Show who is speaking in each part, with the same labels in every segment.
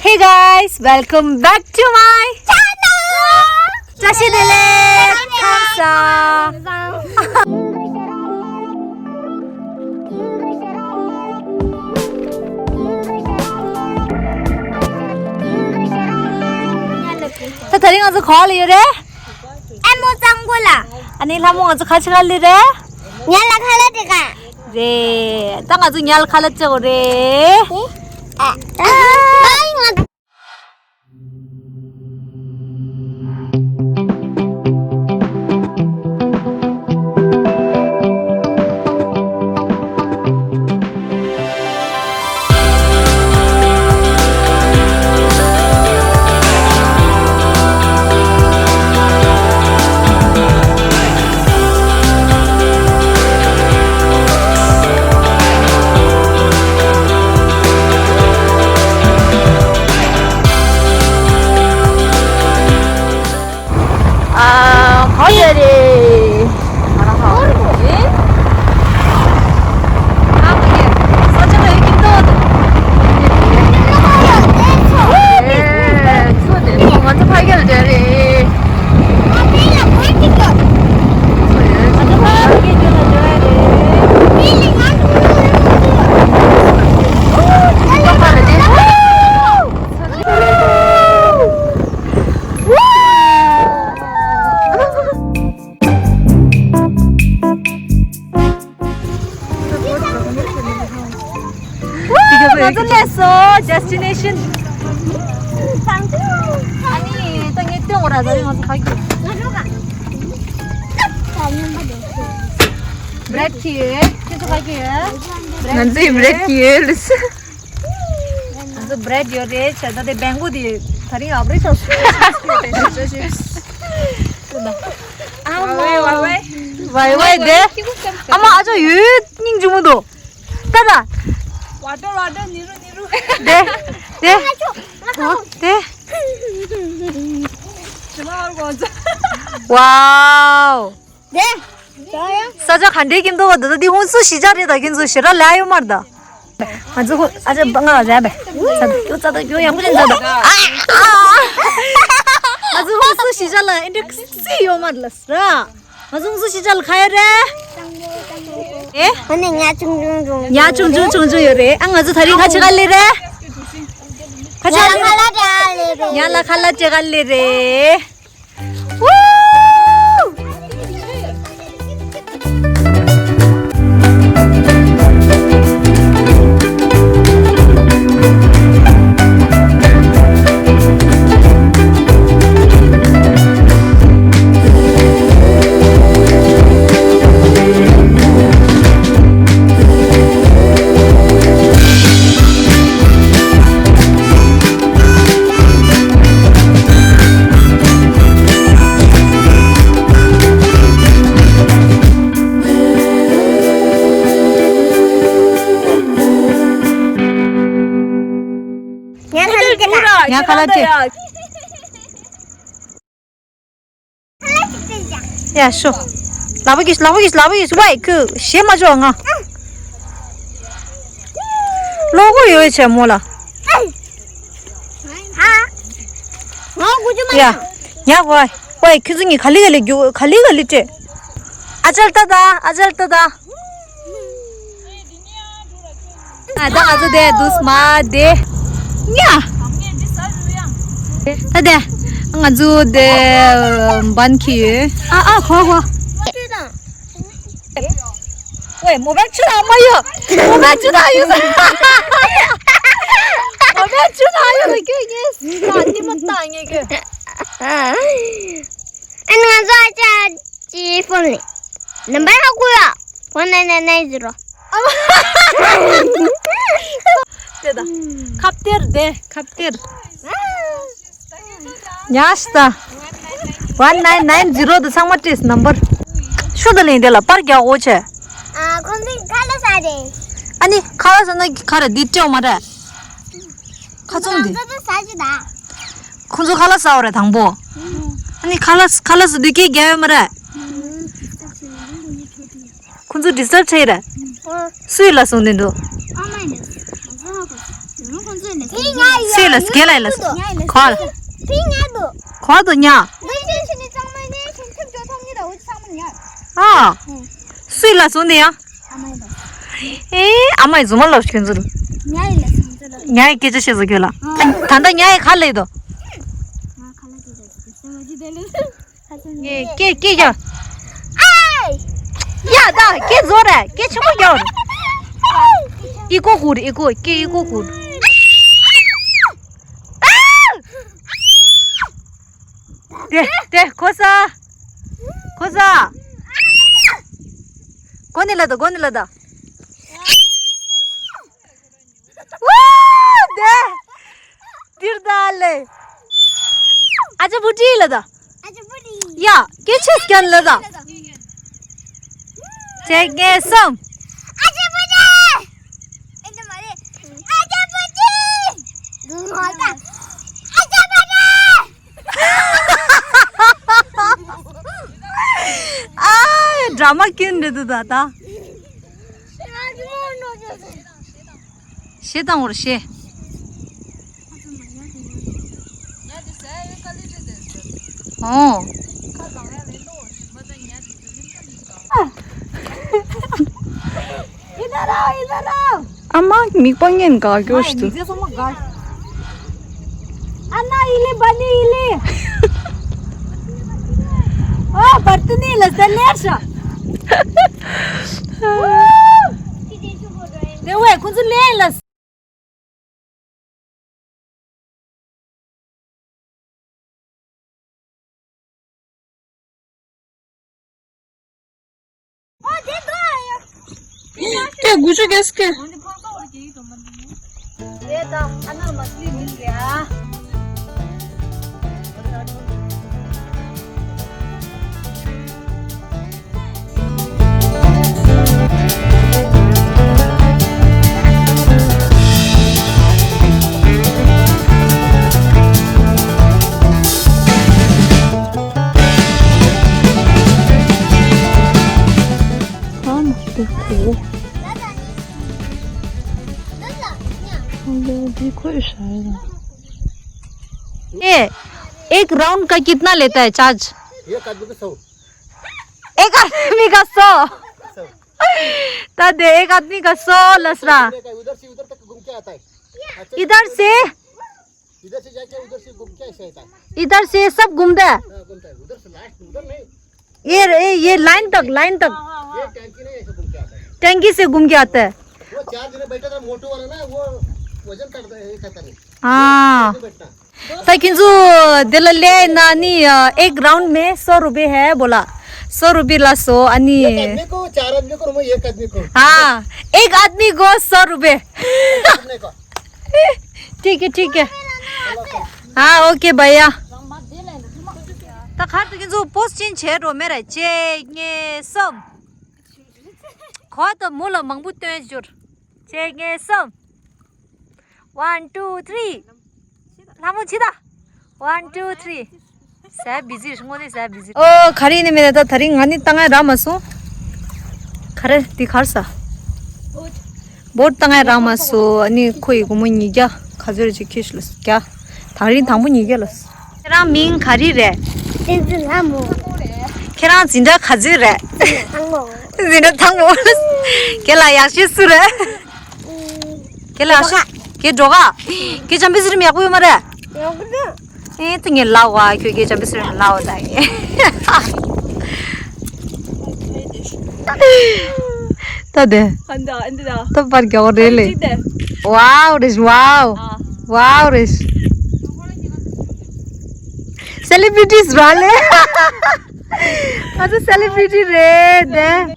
Speaker 1: Hey guys, welcome back to my channel. 자신들의 감사. 다 다리 가서 걸리래?
Speaker 2: em mua xong qua là
Speaker 1: 아니 라모 가서 같이 갈리래?
Speaker 2: nhà là khai lên được à
Speaker 1: 네, 땅 아주 얄 칼랐죠 그래.
Speaker 2: à đấy
Speaker 1: 거절이 완전 발견을 돼야지. 완전 됐어. 데스티네이션. 아니, 땅 1등 오라서 가서 가기. 브레키. 계속 가기.
Speaker 3: nanti break list
Speaker 1: nanti bread 요래. 저한테 뱅고디 다리 아버리 쳤어. 와이 돼. 아마 아주 유닝 주무도. 따다.
Speaker 3: water niru
Speaker 1: 네. 네. 네. 와우.
Speaker 2: 네 저요
Speaker 1: 사자 간대 김도 와도 디 혼수 시절이다 김수 싫어 라요 말다. 아주 방아 잡아. 요 짜다 요 양부진 짜다. 아주 혼수 시절라 인데 씨요 말랐어. 아주 혼수 시절 가야래. 예?
Speaker 2: 언니 nhà chung
Speaker 1: 야 중중 요래. 안 아주 다리 같이 갈래래? 같이
Speaker 2: nhà
Speaker 1: 갈래?
Speaker 2: là khai lên
Speaker 1: 야라 칼라째 갈래래. 우! 야 칼라째. 야 쇼. 라바기스. 왜 그 시마 좋아. 로고 요에 뭐라. 야. 야 왜 그중에 갈리갈리째. 아잘따다. 아, 나 아주 돼. 두스마 돼. 야. Ada, ngaju de banki. Kho. Wei, mo ba chu da ma yo. Mo ba chu da yo. Mo ba chu da yo ke yes. Na ti ma ta nge ke.
Speaker 2: anh ngàn ra cha chi phone này number 하고요 phone này 들어
Speaker 1: Teda. Kaptir. Nyasta. 1990 the sangmatis number. Shudalin dela par kya oche.
Speaker 2: con đi khai lên sao đi
Speaker 1: 아니, 가라서는 가라 니죠 말아. 가정디.
Speaker 2: 저도 사지다
Speaker 1: 콘조 갈라 싸우래 당보. 아니 갈라스 느끼 게 말아. 콘조 디스터브 체이래. 수일라 손인도.
Speaker 2: 이가
Speaker 1: Silas, kelailas. Khol.
Speaker 2: 핑야도.
Speaker 1: Khodonya.
Speaker 2: 너희들이 장만에 신청 좋답니다. 어디 사면요?
Speaker 1: Ah. Silas ondeya. Amai zumal lo shkenzuru.
Speaker 2: 냐이래 상자라.
Speaker 1: Nyai keje sheze gela. Tanda nyai khale do. Ke ya. Ya da, ke zora, ke chimo ya. Iko gur, iko gur. 네, 고사. 고닐라다. 와, 네. 디르달레. 아주 부지라다. 야, 깨치스 견라다. 제게 섬. ड्रामा क्यों नहीं देता था शेतांग और शे हाँ इधर आओ
Speaker 3: 아마 밑방엔 가교시도.
Speaker 1: अन्ना इले बनी इले ओ बर्तनी लसन लेशा 네 왜 군수 레일러스
Speaker 3: 야, 무지개스케.
Speaker 1: ये तो अन्ना मछली मिल गया ये एक राउंड का कितना लेता है चार्ज
Speaker 4: एक आदमी को 100
Speaker 1: एक आदमी का 100 तद एक आदमी का 100 लसरा
Speaker 4: उधर से उधर तक घूम के आता है
Speaker 1: इधर से
Speaker 4: जाके उधर से घूम के ऐसे आता है
Speaker 1: इधर से सब घूमता है
Speaker 4: घूमता है उधर से लास्ट उधर नहीं
Speaker 1: ये लाइन तक
Speaker 4: ये टैंकी नहीं ऐसे घूम के आता है
Speaker 1: टैंकी से घूम के आता है
Speaker 4: वो 4 दिन बैठा था मोटू वाला ना वो वजन करता है खाता नहीं
Speaker 1: हाँ
Speaker 4: बैठना
Speaker 1: किंतु दिल्ली नानी एक राउंड में 100 रुपए है बोला 100 रुपए ला 100 अनि
Speaker 4: आदमी को 4 आदमी को एक आदमी को
Speaker 1: हाँ एक आदमी को 100 रुपए
Speaker 4: घूमने का
Speaker 1: ठीक है हाँ ओके भैया तक किंतु पोस्ट चेंज है रो मेरा चेंगे सम खो तो मोला मंगबुत तो जोर चेंगे सम 1 2 3 나무 치다. 1 2 3. 사 비지 승원이 사 비지. 가리네 메다 다링 아니 땅에 라마소. 가래 디 갈사. 못 땅에 라마소 아니 코이 고문이야. 가지를 지키실스. क्या 다리 당분 이겨렀어. 계란 민 가리래.
Speaker 2: 나무.
Speaker 1: 계란 진짜 가지래.
Speaker 2: 당모.
Speaker 1: 진짜 당모. 계란 약시스래. 계란 걔 저가 걔 잠비스름이 야구요 말해 에 등에 나와 그게 잠비스름 나오다 다들
Speaker 3: 간다, 안되다.
Speaker 1: 또 빨리 겨울래 와우 리스 와우 리스 셀리브리티스 라래 아주 셀리브리티 래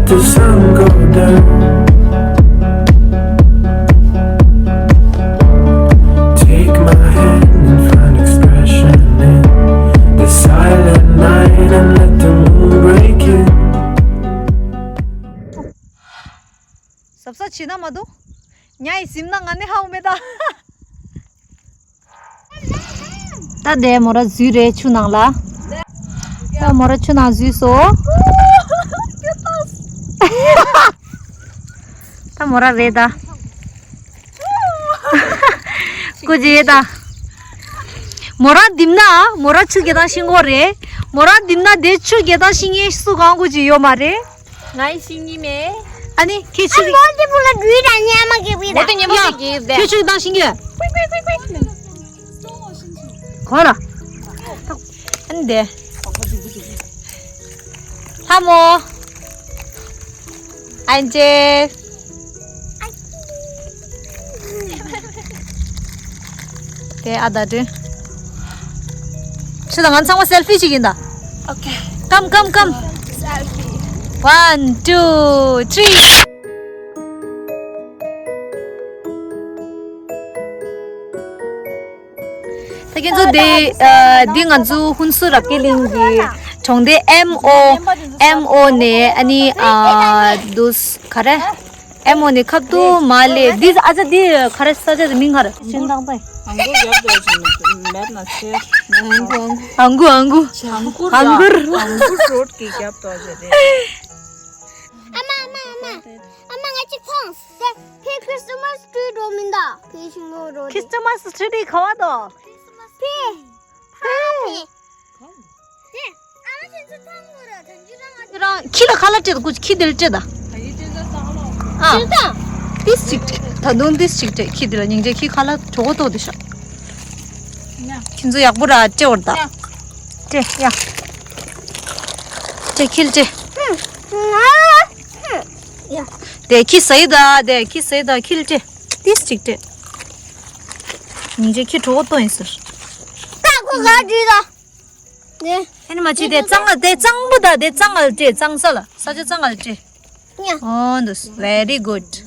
Speaker 5: The sun go
Speaker 1: 지나마도 냐이 심낭 안에 하오메다 따데 뭐라 쥐레 추낭라 따 뭐라 추나 쥐소 따 뭐라 레다 꾸지에다 뭐라 dim나 뭐라 추게다 싱고레 뭐라 dim나 대추게다 싱이 수강 꾸지요 말에
Speaker 3: 나이 신님의
Speaker 1: 아니 개추기
Speaker 2: 뭔지 몰라 귀를 안 야마게 비다.
Speaker 3: 모든 예모기 네.
Speaker 1: 개추기다 싱게 거라 안돼 하모 안제 네 아다들 시당 안 상와 셀피 찍인다
Speaker 3: 오케이.
Speaker 1: 깜 1, 2, 3 Takin zo de ngan zu hunsu rakelingi chongde mo ne ani dus khare mo ne khapdu male dis aja di khare saja ming khare sindang bai
Speaker 3: 한국 yapıyorsunuz. 맨날 제
Speaker 1: angu
Speaker 3: 한국
Speaker 1: 한글.
Speaker 3: road ki yapıyoruz.
Speaker 2: 엄마 같이 펑. 피 크리스마스 트리 롬인다. 피 싱로로.
Speaker 1: 크리스마스 트리 가와도
Speaker 2: 피. 피. 네. 아마 진짜 탕으로 전주랑
Speaker 1: 이랑 키라 칼라트도 구 키들제다 아
Speaker 2: 진짜.
Speaker 1: 디스트릭트 다논 디스트릭트 키들 닝제 키 칼라 저것도 어디셔 kinzo yakbura ceorda ce ya ce kilce
Speaker 2: 야.
Speaker 1: de ki sayda kilce district nice ki 저것도 있어
Speaker 2: 따고 가지다. 네.
Speaker 1: 아니 마치 내 짱보다 내 짱을 제 짱설라 사자 짱을 제
Speaker 2: 야.
Speaker 1: oh this very good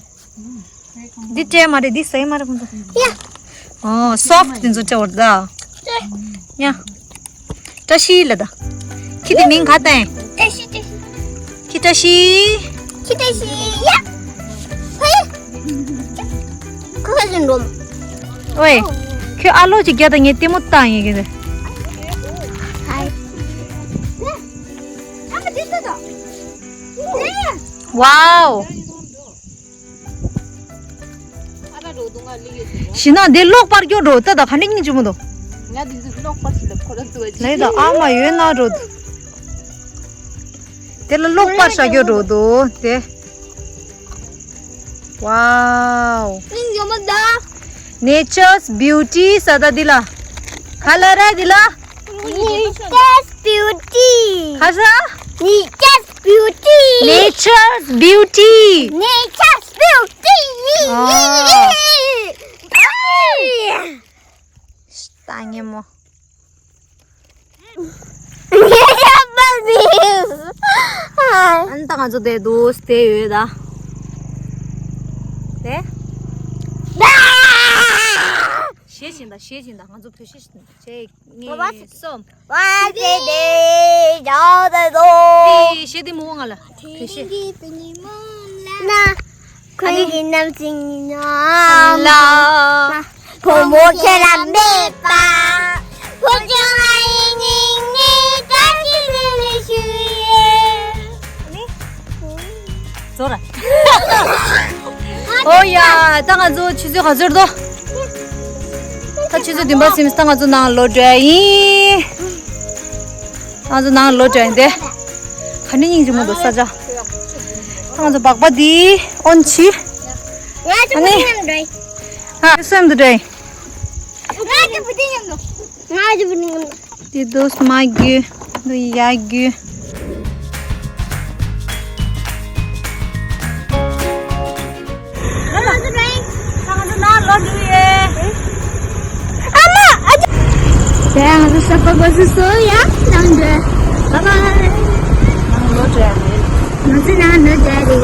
Speaker 1: 디제 말이 디 사이 말이 본다
Speaker 2: 야.
Speaker 1: oh soft din zo ceorda ya tashi lada kidi min khata hai
Speaker 2: 대시.
Speaker 1: kitashi
Speaker 2: 기대시. 야. 그거 좀 롬.
Speaker 1: Oi, que alo de gada nge temo tangi gede.
Speaker 2: 하이. 네. 한번 됐다. 네.
Speaker 1: Wow. Shina de lok par kyo ro ta da khanik ni jumo do.
Speaker 3: 나 진짜 vlog 봤을 거는 또
Speaker 1: Lai da ama ye na ro. De la lok par sha kyo ro do de. Wow.
Speaker 2: 님 요만다.
Speaker 1: Nature's beauty sada dila. Khala ra dila.
Speaker 2: Nature's beauty.
Speaker 1: Khaza?
Speaker 2: Nature's beauty.
Speaker 1: Nature's beauty.
Speaker 2: Nature's beauty.
Speaker 1: 아. Tangi mo. Antang aja de dos te yeda. De? Sheshinda, ngajo pyo sheshinda. Je ni som.
Speaker 2: 와제데 저데도
Speaker 1: Ti shedi mo ngala. Pyo
Speaker 2: 나 거기 남친이나
Speaker 1: Allah.
Speaker 2: 고모케란 베빠 보정아이닝니 다시는 슈에
Speaker 1: Zora. Oh ya, tang ajo chizo khazur do. Ta chizo dimba sims tang ajo nang lo jai. Ajo nang lo jai de. Khani ning jumo do saja. Tang ajo bakba di onchi.
Speaker 2: 나도
Speaker 1: Ha, same the day.
Speaker 2: 부딩
Speaker 1: Di dos magi, do yagi.
Speaker 2: Saya harus apa susu ya, nanti. Bye. Nanti jadi.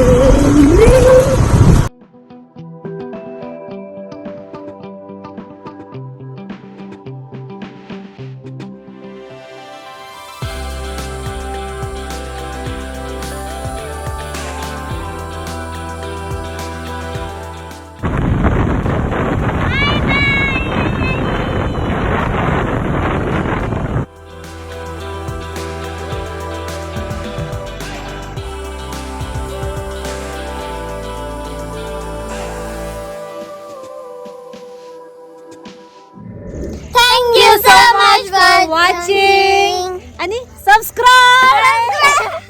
Speaker 1: watching आणि subscribe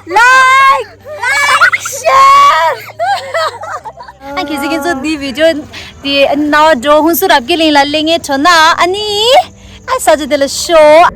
Speaker 1: like share anh khi gì cái đi video thì nào cho hun su rap cái lên là lên nghe cho na anh ai sao cho được show